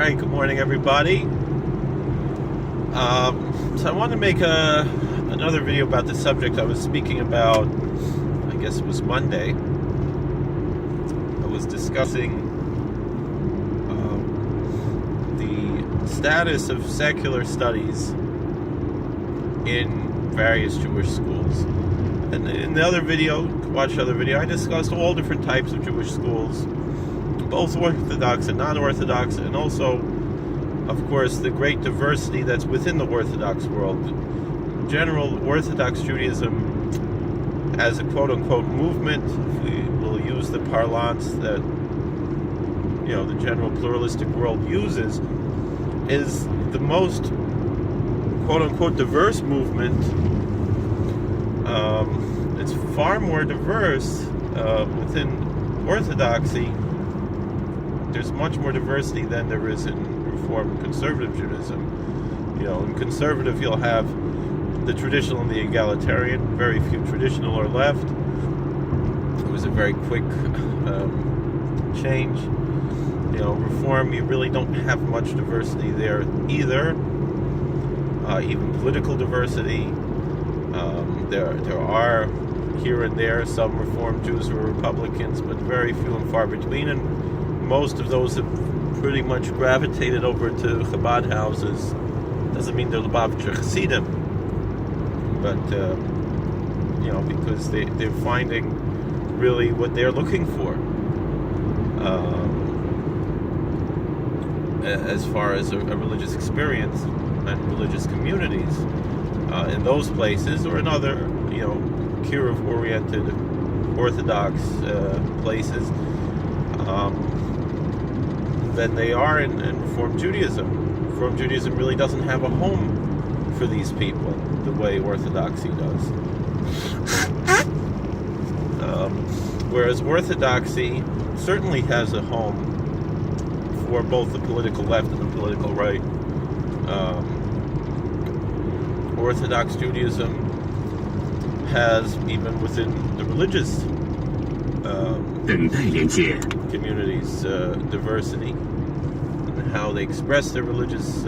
right, good morning, everybody. So I want to make another video about the subject I was speaking about. I guess it was Monday. I was discussing the status of secular studies in various Jewish schools. And in the other video, watch the other video, I discussed all different types of Jewish schools, both Orthodox and non-Orthodox, and also, of course, the great diversity that's within the Orthodox world. In general, Orthodox Judaism, as a quote-unquote movement, if we will use the parlance that the general pluralistic world uses, is the most quote-unquote diverse movement. It's far more diverse within Orthodoxy. There's much more diversity than there is in Reform and Conservative Judaism. In Conservative you'll have the traditional and the egalitarian, very few traditional or left. It was a very quick change. Reform, you really don't have much diversity there either. Even political diversity. There are here and there some Reform Jews who are Republicans, but very few and far between, and most of those have pretty much gravitated over to Chabad houses. Doesn't mean they're Lubavitcher Hasidim, but because they're finding really what they're looking for as far as a religious experience and religious communities in those places, or in other Kiruv-oriented Orthodox places, than they are in Reform Judaism. Reform Judaism really doesn't have a home for these people the way Orthodoxy does. Whereas Orthodoxy certainly has a home for both the political left and the political right. Orthodox Judaism has, even within the religious communities, diversity in how they express their religious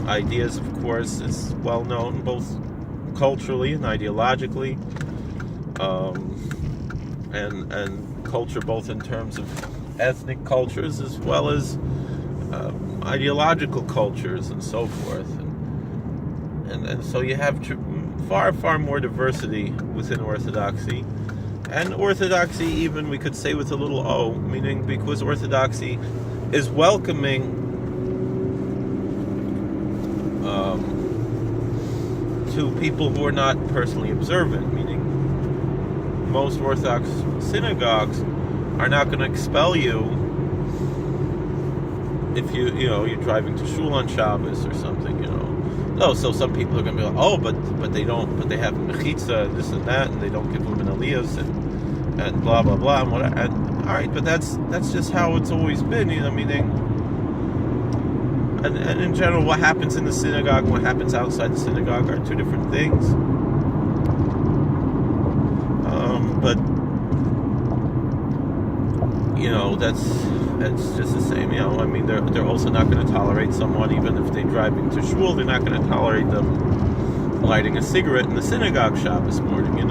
ideas. Of course, is well known both culturally and ideologically, and culture both in terms of ethnic cultures as well as ideological cultures and so forth. And so you have far more diversity within Orthodoxy. And Orthodoxy, even we could say with a little O, meaning because Orthodoxy is welcoming to people who are not personally observant, meaning most Orthodox synagogues are not going to expel you if you're driving to shul on Shabbos or something, No, so some people are going to be like, but they have mechitza, this and that, and they don't give women aliyahs and blah blah blah and whatever. And all right, but that's just how it's always been, meaning. And in general, what happens in the synagogue and what happens outside the synagogue are two different things. But that's just the same. They're also not going to tolerate someone, even if they're driving to shul. They're not going to tolerate them lighting a cigarette in the synagogue Shabbos morning.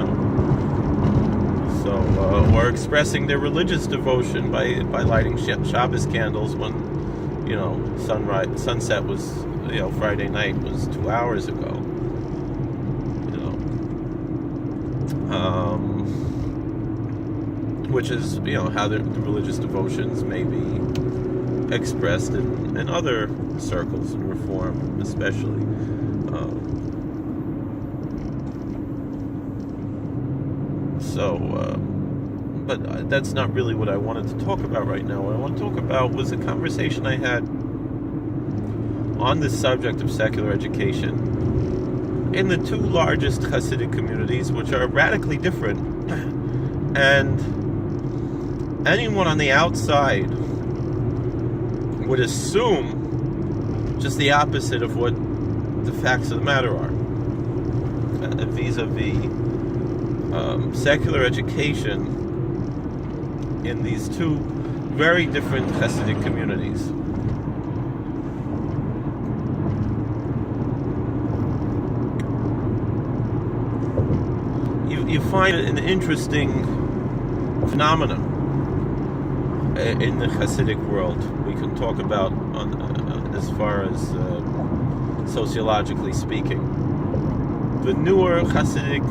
So or expressing their religious devotion by lighting Shabbos candles when sunset was Friday night was 2 hours ago. Which is how the religious devotions may be expressed in other circles in Reform, especially. But that's not really what I wanted to talk about right now. What I want to talk about was a conversation I had on this subject of secular education in the two largest Hasidic communities, which are radically different. And anyone on the outside would assume just the opposite of what the facts of the matter are vis-a-vis secular education in these two very different Hasidic communities. you find an interesting phenomenon in the Hasidic world. We can talk about as far as sociologically speaking. The newer Hasidic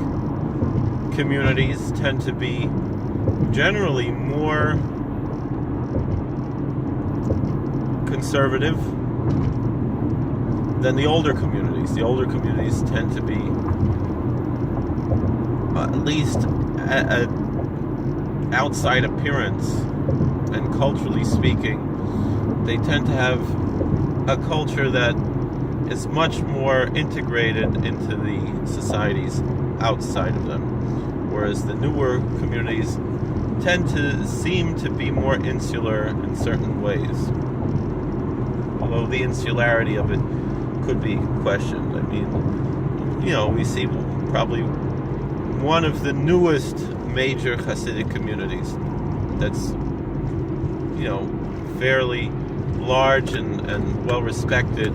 communities tend to be generally more conservative than the older communities. The older communities tend to be, at least outside appearance and culturally speaking, they tend to have a culture that is much more integrated into the societies outside of them, whereas the newer communities tend to seem to be more insular in certain ways, although the insularity of it could be questioned. I mean, we see probably one of the newest major Hasidic communities that's fairly large and well respected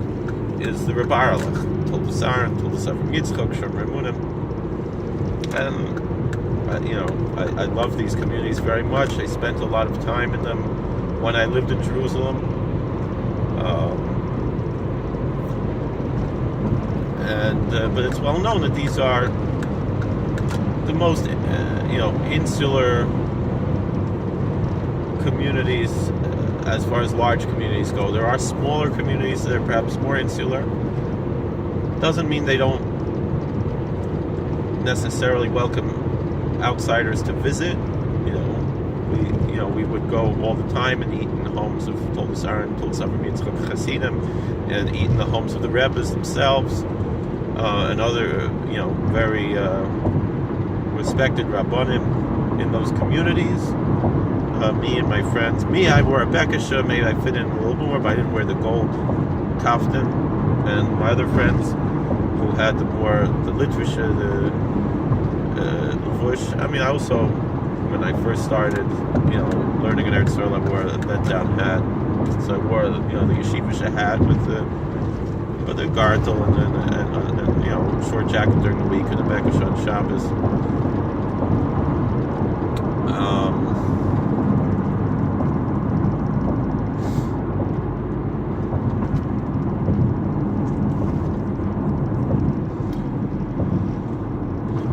is the Rebarlach, Toldasaran, Toldasavim Yitzchok, Shomrimunim. And I love these communities very much. I spent a lot of time in them when I lived in Jerusalem. But it's well known that these are the most insular communities as far as large communities go. There are smaller communities that are perhaps more insular. Doesn't mean they don't necessarily welcome outsiders to visit. We would go all the time and eat in the homes of Toldasaran, Toldasavim Yitzchok Hasidim, and eat in the homes of the Rebbes themselves, and other very respected Rabbanim in those communities. Me and my friends. I wore a bekisha. Maybe I fit in a little more, but I didn't wear the gold kaftan. And my other friends who had the literature, the levush. I mean, I also, when I first started, learning in Eretz Yisrael, I wore a let-down hat. So I wore, the yeshivish hat with the gartel and short jacket during the week and a bekisha on Shabbos.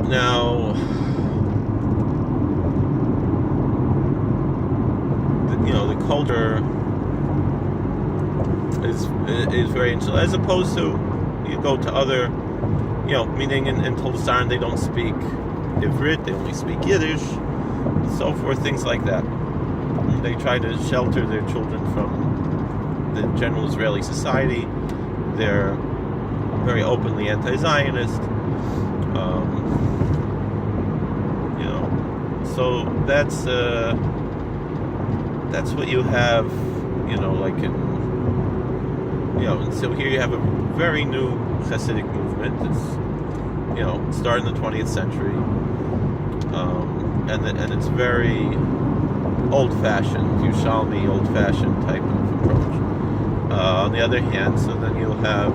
Now, the culture is very interesting, as opposed to you go to other, meaning in Toldasaran they don't speak Ivrit, they only speak Yiddish, and so forth, things like that. They try to shelter their children from the general Israeli society. They're very openly anti-Zionist. So that's what you have, like in, and so here you have a very new Hasidic movement. It's, started in the 20th century, and it's very old-fashioned, Yerushalmi, old-fashioned type of approach. On the other hand, so then you'll have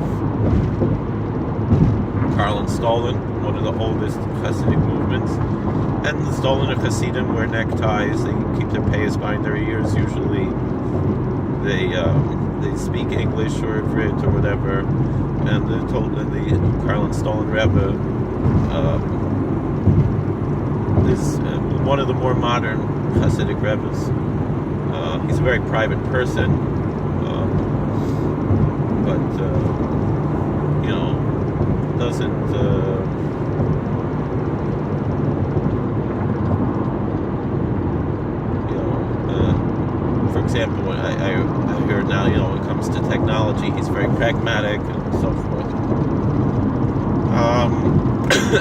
Karl and Stalin, one of the oldest Hasidic movements. And the Stolen Hasidim wear neckties. They keep their payas behind their ears. Usually, they speak English or Ivrit or whatever. And the Karl and Stolen Rebbe is one of the more modern Hasidic Rebbes. He's a very private person, but doesn't. For example, I hear now, when it comes to technology, he's very pragmatic and so forth.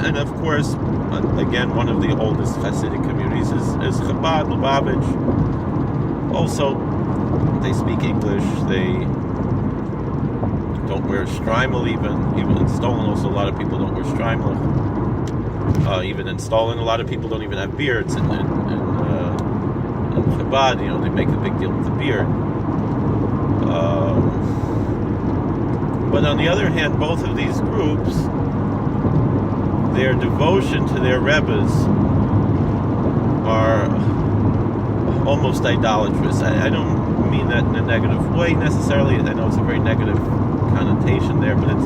And of course, again, one of the oldest Hasidic communities is Chabad, Lubavitch. Also, they speak English. They don't wear shtreimel even in Stolen. Also, a lot of people don't wear shtreimel. Even in Stolen, a lot of people don't even have beards. And Chabad, they make a big deal with the beard. But on the other hand, both of these groups, their devotion to their Rebbes are almost idolatrous. I don't mean that in a negative way necessarily. I know it's a very negative connotation there, but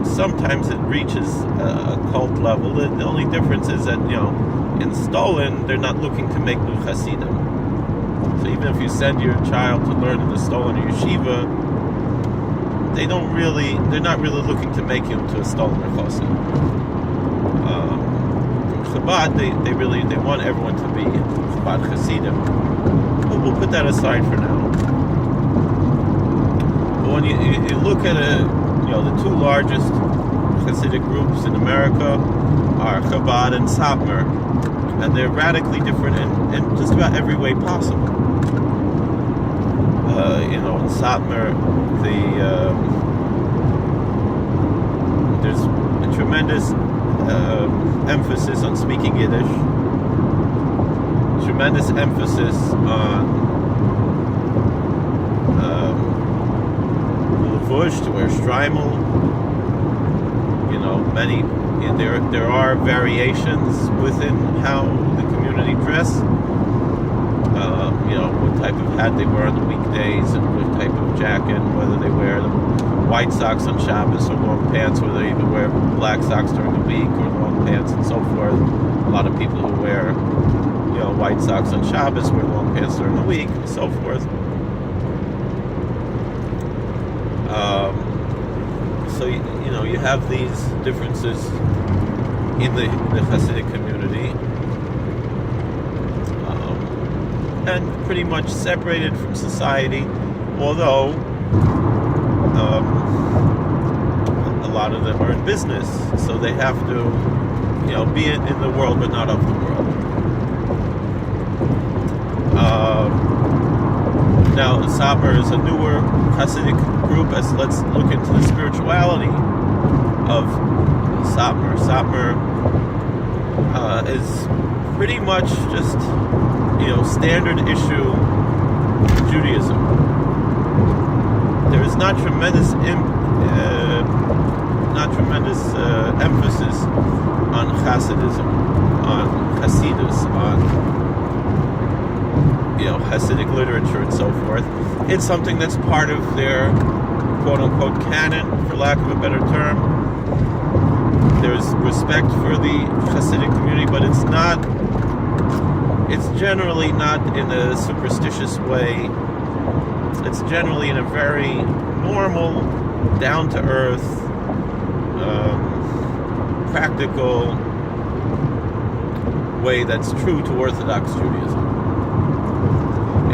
sometimes it reaches a cult level. The only difference is that, in Stolin, they're not looking to make new Hasidim. So even if you send your child to learn in the Stolin or yeshiva, they're not really looking to make him to a Stolin or Chassid. Chabad, they want everyone to be Chabad Hasidim. But we'll put that aside for now. But when you look at the two largest Hasidic groups in America are Chabad and Satmar, and they're radically different in just about every way possible. In Satmar, there's a tremendous emphasis on speaking Yiddish, tremendous emphasis on Levush, to wear shtreimel. There are variations within how the community dress. What type of hat they wear on the weekdays, and what type of jacket, whether they wear white socks on Shabbos or long pants, whether they even wear black socks during the week or long pants and so forth. A lot of people who wear, white socks on Shabbos wear long pants during the week and so forth. So you have these differences in the Hasidic community, and pretty much separated from society, although a lot of them are in business, so they have to be in the world but not of the world. Now, Satmar is a newer Hasidic group. Let's look into the spirituality of Satmar. Satmar is pretty much just standard issue Judaism. There is not tremendous emphasis on Hasidism, on Hasidus, on Hasidic literature and so forth. It's something that's part of their quote-unquote canon, for lack of a better term. There's respect for the Hasidic community, but it's generally not in a superstitious way. It's generally in a very normal, down-to-earth, practical way that's true to Orthodox Judaism.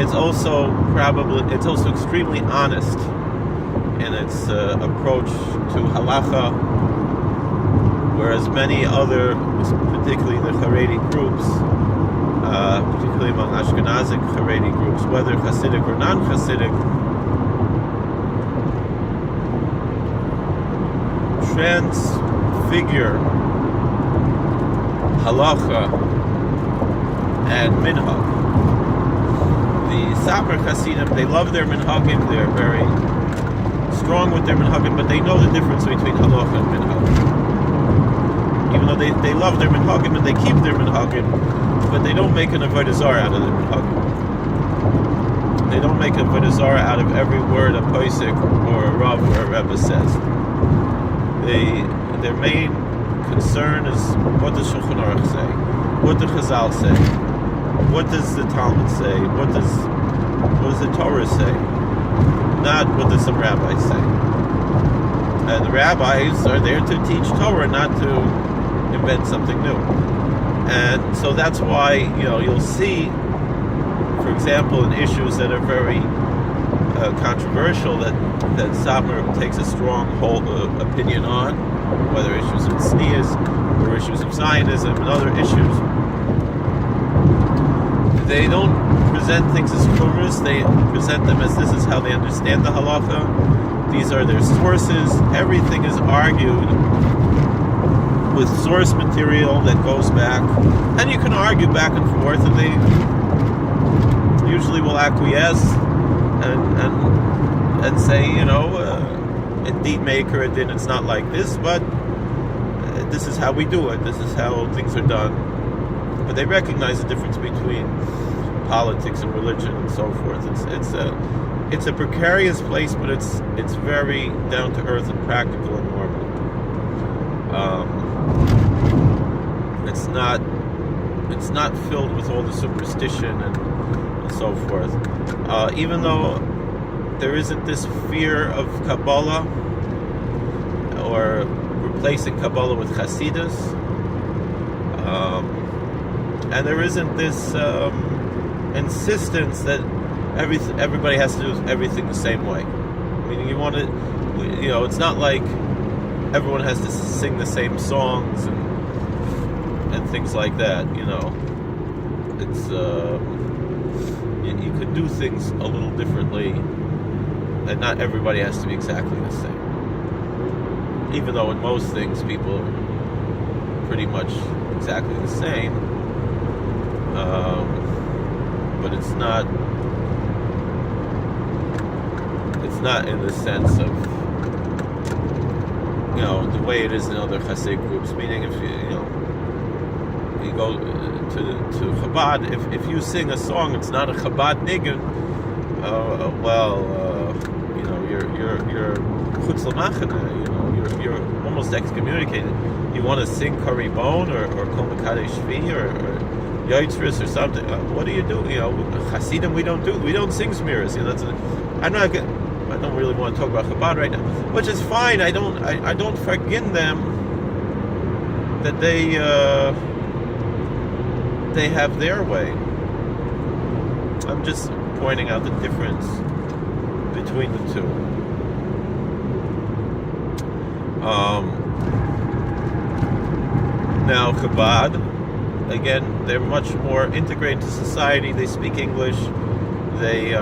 It's also extremely honest in its approach to halacha, whereas many other, particularly the Haredi groups, particularly among Ashkenazic Haredi groups, whether Hasidic or non-Hasidic, transfigure halacha and minhag. The Satmar Hasidim, they love their minhagim, they're very strong with their minhagim, but they know the difference between halacha and minhag. Even though they love their minhagim and they keep their minhagim, but they don't make an avodah zarah out of their minhagim. They don't make an avodah zarah out of every word a posek or a rav or a rebbe says. Their main concern is, what does Shulchan Aruch say? What does Chazal say? What does the Talmud say? What does the Torah say? Not what does some rabbis say. And the rabbis are there to teach Torah, not to invent something new. And so that's why you'll see, for example, in issues that are very controversial, that Satmar takes a strong opinion on, whether issues of tznius or issues of Zionism and other issues. They don't present things as chumras, they present them as this is how they understand the halacha. These are their sources. Everything is argued with source material that goes back. And you can argue back and forth, and they usually will acquiesce and say, indeed, Maker, it's not like this, but this is how we do it. This is how things are done. But they recognize the difference between politics and religion and so forth. It's a precarious place, but it's very down to earth and practical and normal. It's not filled with all the superstition and so forth. Even though there isn't this fear of Kabbalah or replacing Kabbalah with Hasidus, and there isn't this insistence that everybody has to do everything the same way. I mean, it's not like everyone has to sing the same songs and things like that. It's you could do things a little differently, and not everybody has to be exactly the same. Even though in most things people are pretty much exactly the same, but it's not in the sense of the way it is in other Hasidic groups. Meaning, if you go to Chabad, if you sing a song, it's not a Chabad nigun. You're chutz l'machane. You're almost excommunicated. You want to sing Karibon or Kol Mekadesh Shvi or Yoitzris or something. What do you do? Hasidim we don't sing Smiras. I don't really want to talk about Chabad right now, which is fine. I don't forgive them that they have their way. I'm just pointing out the difference between the two. Now Chabad, again, they're much more integrated into society. They speak English. They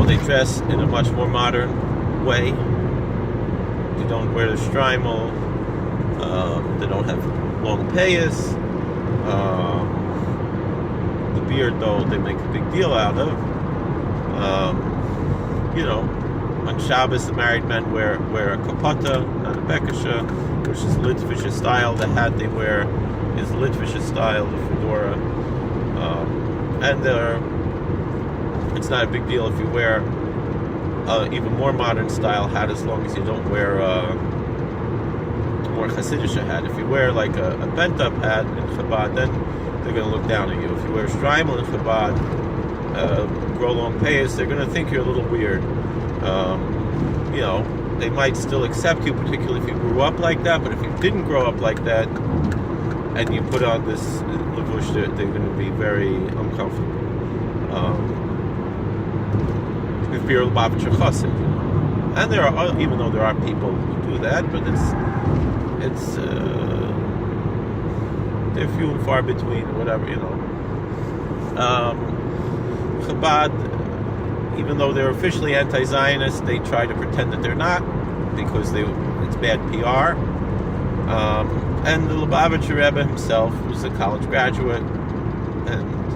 they dress in a much more modern way. They don't wear the shtreimel. They don't have long payas. The beard, though, they make a big deal out of. On Shabbos, the married men wear a kapata, not a bekasha, which is Litvish style. The hat they wear is Litvish style, the fedora. And it's not a big deal if you wear even more modern style hat, as long as you don't wear more Hasidic hat. If you wear like a bent up hat in Chabad, then they're going to look down at you. If you wear shtreimel in Chabad, grow long payas, they're going to think you're a little weird. They might still accept you, particularly if you grew up like that, but if you didn't grow up like that and you put on this levush, they're going to be very uncomfortable. If you're a Lubavitcher Chassid, and there are, even though there are people who do that, but it's they're few and far between, whatever, Chabad, even though they're officially anti-Zionist, they try to pretend that they're not, because it's bad PR. And the Lubavitcher Rebbe himself was a college graduate and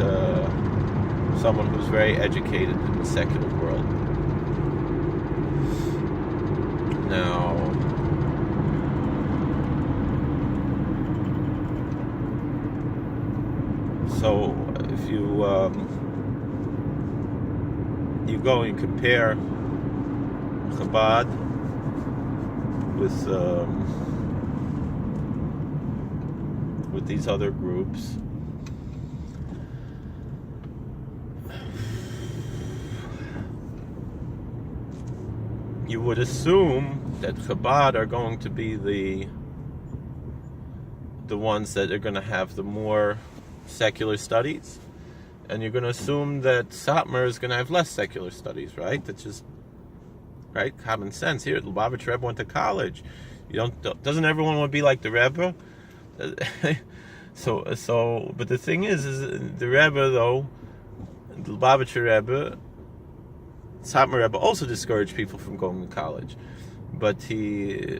someone who's very educated in the secular world. Now, so if you go and compare Chabad with these other groups, you would assume that Chabad are going to be the ones that are going to have the more secular studies, and you're going to assume that Satmar is going to have less secular studies, right? That's just right, common sense here. The Lubavitcher Rebbe went to college. Doesn't everyone want to be like the Rebbe? So, but the thing is the Rebbe, though, the Lubavitcher Rebbe, Satmar Rebbe also discouraged people from going to college, but he,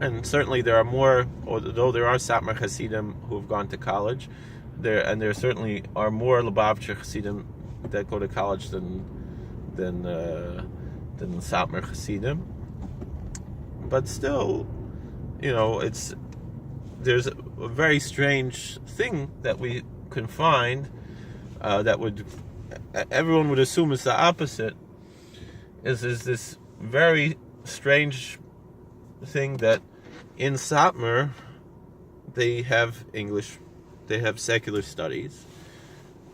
and certainly there are more, although there are Satmar Hasidim who have gone to college, there certainly are more Lubavitcher Hasidim that go to college than Satmar Hasidim. But still, there's a very strange thing that we can find that everyone would assume is the opposite. Is this very strange thing that in Satmar they have English, they have secular studies,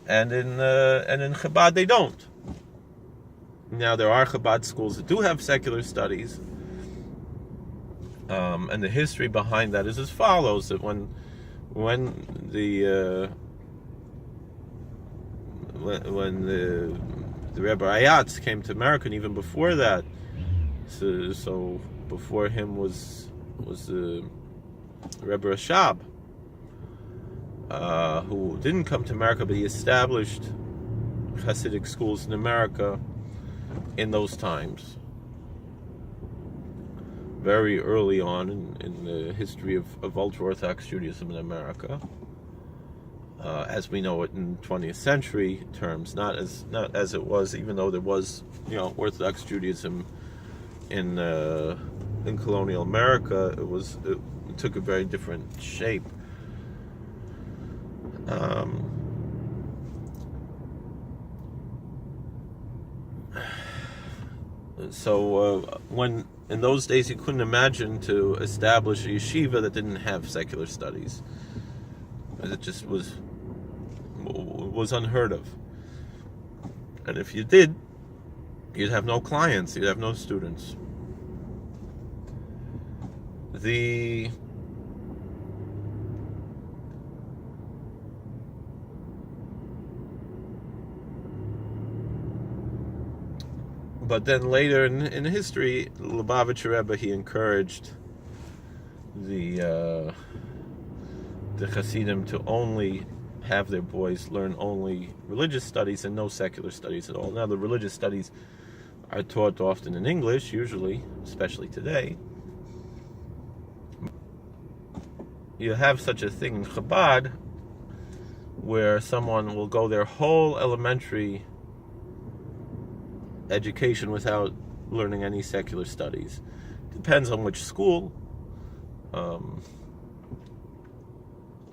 and in Chabad they don't. Now there are Chabad schools that do have secular studies, and the history behind that is as follows: that when the Rebbe Ayatz came to America, and even before that, so before him was the Rebbe Rashab, who didn't come to America, but he established Hasidic schools in America in those times, very early on in the history of ultra-Orthodox Judaism in America, as we know it in 20th century terms, not as it was, even though there was Orthodox Judaism in colonial America. It took a very different shape. So when in those days you couldn't imagine to establish a yeshiva that didn't have secular studies. It just was unheard of. And if you did, you'd have no clients, you'd have no students. But then later in history, Lubavitcher Rebbe, he encouraged the Hasidim to only have their boys learn only religious studies and no secular studies at all. Now the religious studies are taught often in English, usually, especially today. You have such a thing in Chabad, where someone will go their whole elementary education without learning any secular studies. Depends on which school,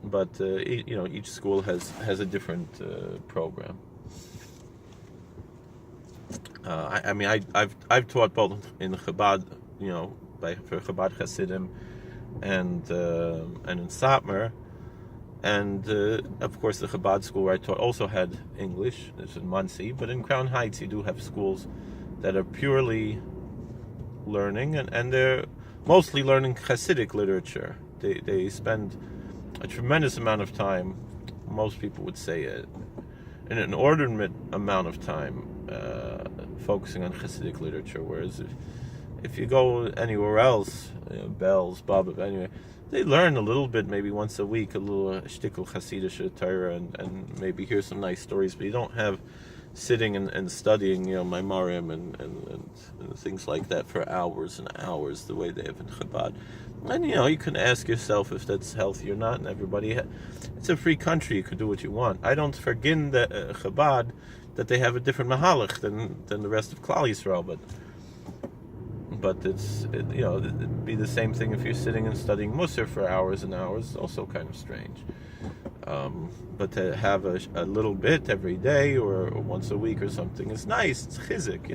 but each school has a different program. I've taught both in Chabad, for Chabad Hasidim, and in Satmar, and of course the Chabad school where I taught also had English. It's in Monsey, but in Crown Heights you do have schools that are purely learning, and they're mostly learning Hasidic literature. They spend a tremendous amount of time, most people would say an inordinate amount of time focusing on Hasidic literature, whereas if you go anywhere else, Bells, Bob, anyway, they learn a little bit, maybe once a week, a little shtickle Hasidic Torah, and maybe hear some nice stories, but you don't have sitting and studying, Maimarim and things like that for hours and hours, the way they have in Chabad. And, you can ask yourself if that's healthy or not, and everybody, it's a free country, you can do what you want. I don't forgive the Chabad that they have a different mahalach than the rest of Klal Yisrael, but it'd be the same thing if you're sitting and studying Musar for hours and hours. It's also kind of strange. But to have a little bit every day or once a week or something is nice. It's chizik,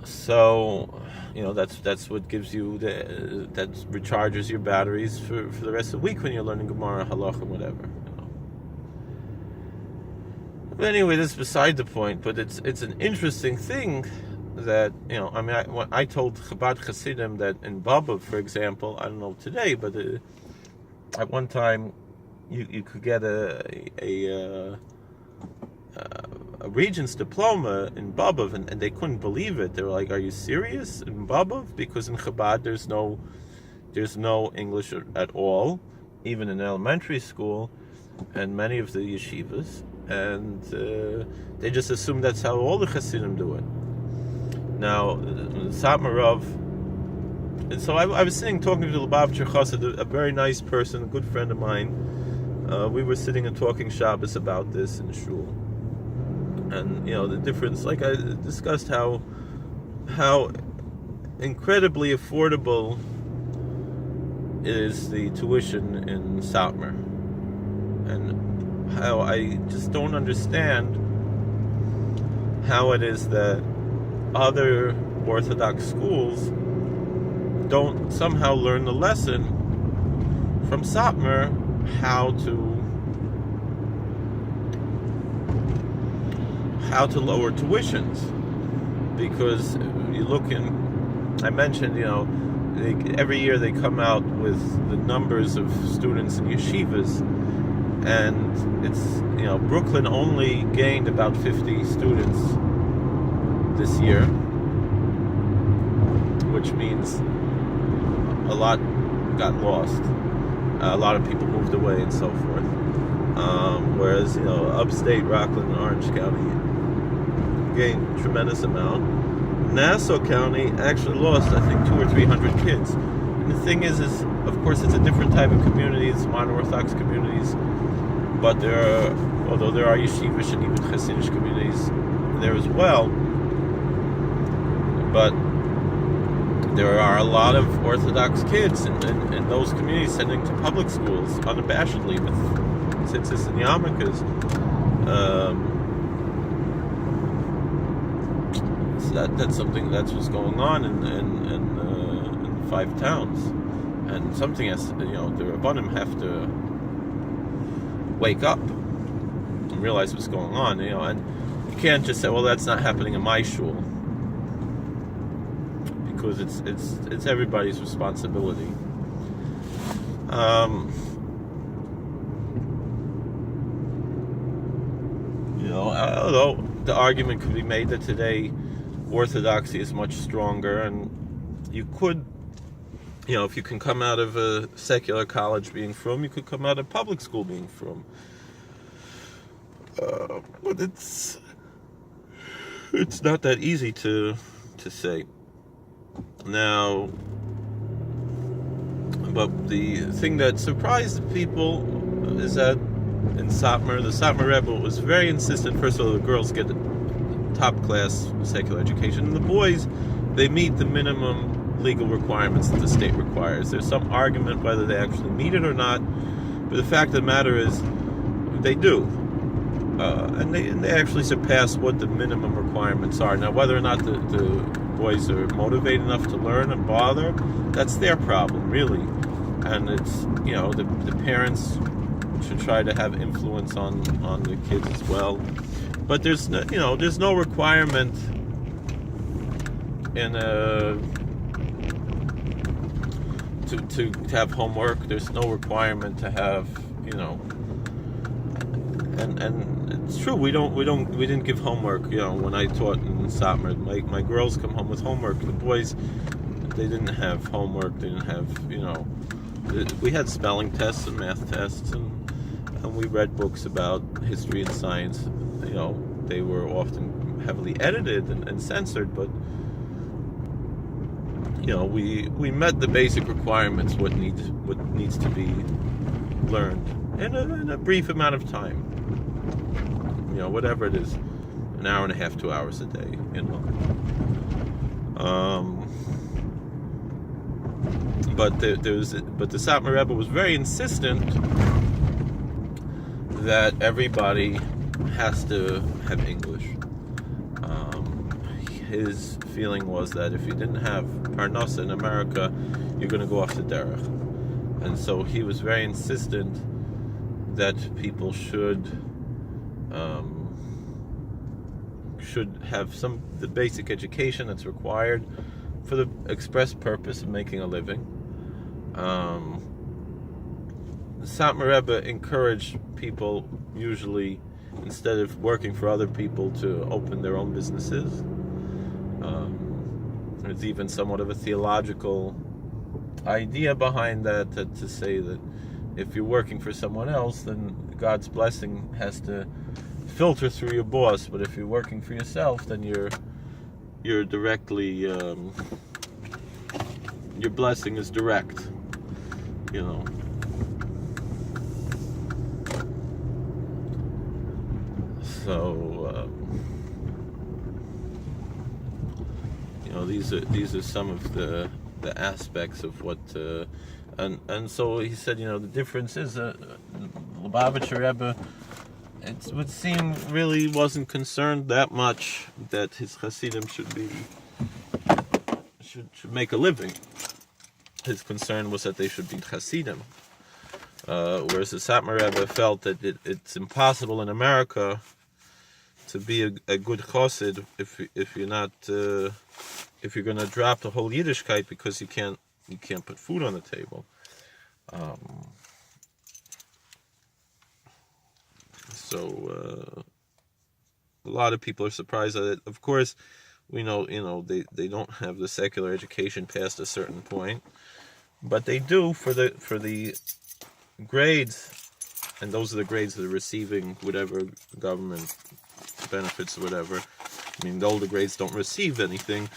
So, that's what gives you that recharges your batteries for the rest of the week when you're learning Gemara, Halach, and whatever. But anyway, that's beside the point. But it's an interesting thing that I told Chabad Hasidim that in Baba, for example, I don't know today, but at one time you could get a regent's diploma in Babov, and they couldn't believe it. They were like, "Are you serious in Babov?" Because in Chabad there's no English at all, even in elementary school, and many of the yeshivas, and they just assume that's how all the Hasidim do it. Now, Satmar Rav, and so I was talking to the Lubavitcher Chassid, a very nice person, a good friend of mine. We were sitting and talking Shabbos about this in shul, and the difference. Like I discussed how incredibly affordable is the tuition in Satmar, and how I just don't understand how it is that other Orthodox schools don't somehow learn the lesson from Satmar how to lower tuitions. Because you look I mentioned, every year they come out with the numbers of students in yeshivas, and it's, Brooklyn only gained about 50 students this year, which means a lot got lost. A lot of people moved away and so forth. Whereas, upstate Rockland and Orange County gained a tremendous amount. Nassau County actually lost, I think, 200 or 300 kids. And the thing is of course, it's a different type of community. It's modern Orthodox communities. But although there are yeshivish and even Hasidic communities there as well, but there are a lot of Orthodox kids in those communities sending to public schools unabashedly with tzitzis and yarmulkes. So that's something, that's what's going on in the 5 towns, and something has, the Rabbanim have to wake up and realize what's going on, and you can't just say, well, that's not happening in my shul, because it's everybody's responsibility. Although the argument could be made that today Orthodoxy is much stronger, and you could, if you can come out of a secular college being frum, you could come out of public school being frum. But it's not that easy to say. Now, but the thing that surprised people is that in Satmar, the Satmar Rebbe was very insistent. First of all, the girls get top class secular education, and the boys, they meet the minimum legal requirements that the state requires. There's some argument whether they actually meet it or not, but the fact of the matter is they do, and they actually surpass what the minimum requirements are. Now, whether or not the boys are motivated enough to learn and bother, that's their problem, really. And it's, the parents should try to have influence on the kids as well. But there's no requirement in to have homework. There's no requirement to have, and it's true, we didn't give homework, when I taught in Satmar. My girls come home with homework. The boys, they didn't have homework. They didn't have, we had spelling tests and math tests, and we read books about history and science. They were often heavily edited and censored, but we met the basic requirements, what needs to be learned in a brief amount of time. Whatever it is, an hour and a half, 2 hours a day. But the Satmar Rebbe was very insistent that everybody has to have English. His feeling was that if you didn't have Parnassa in America, you're going to go off the derech. And so he was very insistent that people should have the basic education that's required for the express purpose of making a living. The Satmar Rebbe encouraged people, usually, instead of working for other people, to open their own businesses. There's even somewhat of a theological idea behind that, to say that if you're working for someone else, then God's blessing has to filter through your boss. But if you're working for yourself, then you're you're directly, your blessing is direct, you know. So, you know, these are some of the aspects of what, and so he said, you know, the difference is Lubavitcher Rebbe, it would seem, really wasn't concerned that much that his Hasidim should make a living. His concern was that they should be Hasidim, whereas the Satmar Rebbe felt that it's impossible in America to be a good Chassid if you're not if you're going to drop the whole Yiddishkeit because you can't put food on the table. So a lot of people are surprised at it. Of course, we know, you know, they don't have the secular education past a certain point, but they do for the grades, and those are the grades that are receiving whatever government benefits or whatever. I mean, the older grades don't receive anything.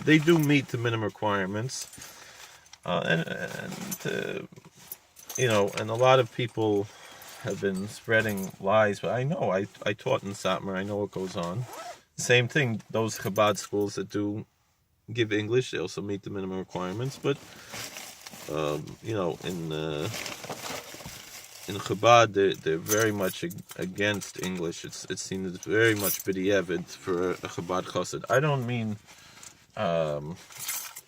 They do meet the minimum requirements, and you know, and a lot of people have been spreading lies, but I know, I taught in Satmar, I know what goes on. Same thing, those Chabad schools that do give English, they also meet the minimum requirements, but you know, in Chabad, they're very much against English. It's seen as very much b'di'evid for a Chabad chassid. I don't mean,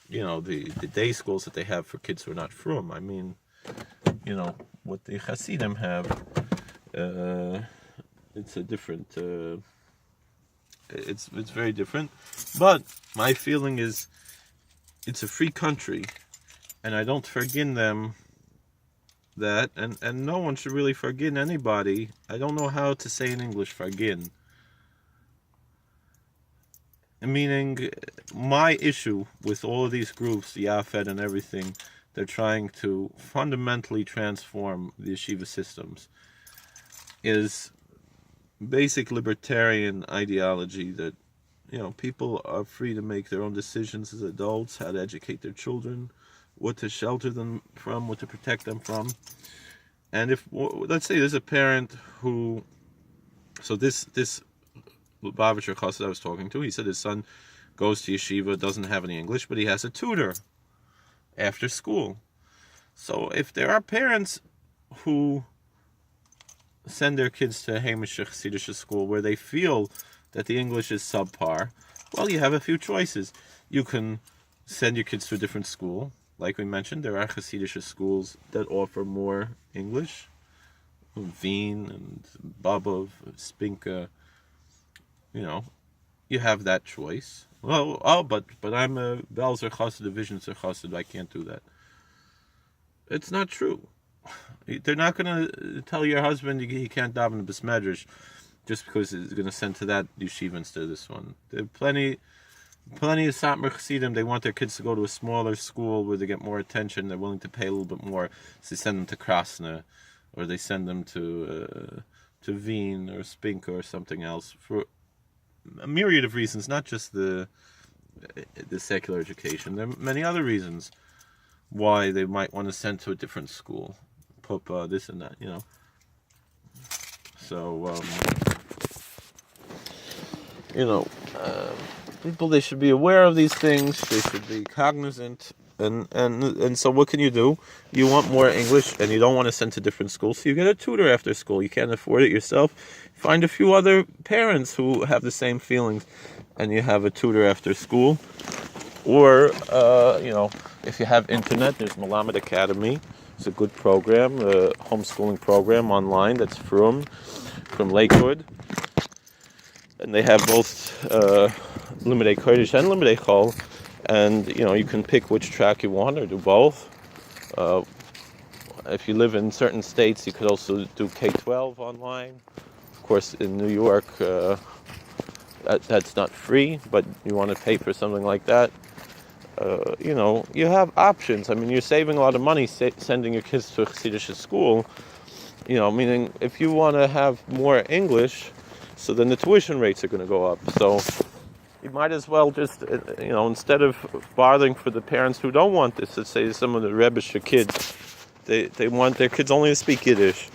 you know, the day schools that they have for kids who are not frum. I mean, you know, what the Hasidim have, it's a different, it's very different. But my feeling is, it's a free country, and I don't forgive them that, and no one should really forgive anybody. I don't know how to say in English forgive. Meaning, my issue with all of these groups, the Yafed and everything, they're trying to fundamentally transform the yeshiva systems, is basic libertarian ideology that, you know, people are free to make their own decisions as adults, how to educate their children, what to shelter them from, what to protect them from. And if, let's say there's a parent who, so this Lubavitcher Chassid I was talking to, he said his son goes to yeshiva, doesn't have any English, but he has a tutor after school. So if there are parents who send their kids to a Hamish Hasidic school where they feel that the English is subpar, well, you have a few choices. You can send your kids to a different school. Like we mentioned, there are Hasidic schools that offer more English. Wien and Babov, Spinka, you know, you have that choice. Well, but I'm a Belzer Chassid, Division Chassid, I can't do that. It's not true. They're not going to tell your husband he can't daven the Besmedrash just because he's going to send to that yeshiva instead of this one. There are plenty of Satmar Chassidim, they want their kids to go to a smaller school where they get more attention, they're willing to pay a little bit more, so they send them to Krasna, or they send them to Wien or Spinka or something else, for a myriad of reasons, not just the secular education. There are many other reasons why they might want to send to a different school, Pupa, this and that, you know. So, you know, people, they should be aware of these things, they should be cognizant, and so what can you do? You want more English, and you don't want to send to different schools, so you get a tutor after school. You can't afford it yourself, find a few other parents who have the same feelings, and you have a tutor after school. Or, you know, if you have internet, there's Malamed Academy. It's a good program, a homeschooling program online that's from Lakewood. And they have both Limudei Kodesh and Limudei Chol. And, you know, you can pick which track you want or do both. If you live in certain states, you could also do K-12 online. Of course, in New York, that's not free, but you want to pay for something like that. You know, you have options. I mean, you're saving a lot of money sending your kids to a Hasidic school. You know, meaning if you want to have more English, so then the tuition rates are going to go up. So You might as well just, instead of bothering for the parents who don't want this, let's say some of the Rebbe's kids, they want their kids only to speak Yiddish.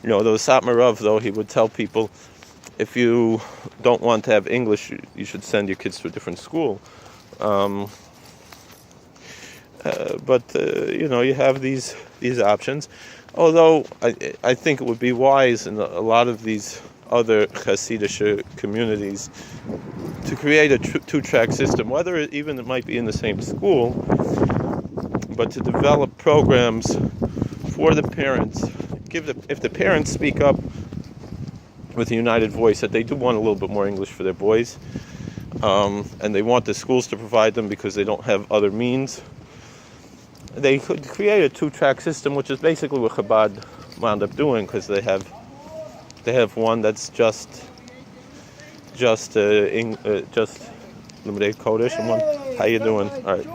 The Satmar Rav, though, he would tell people, if you don't want to have English, you should send your kids to a different school. But you have these options. Although I think it would be wise in a lot of these other Hasidic communities to create a two-track system, whether it might be in the same school, but to develop programs for the parents. If the parents speak up with a united voice that they do want a little bit more English for their boys, and they want the schools to provide them because they don't have other means, they could create a two-track system, which is basically what Chabad wound up doing, because they have one that's just Limudei Kodesh, and one. How you doing? All right.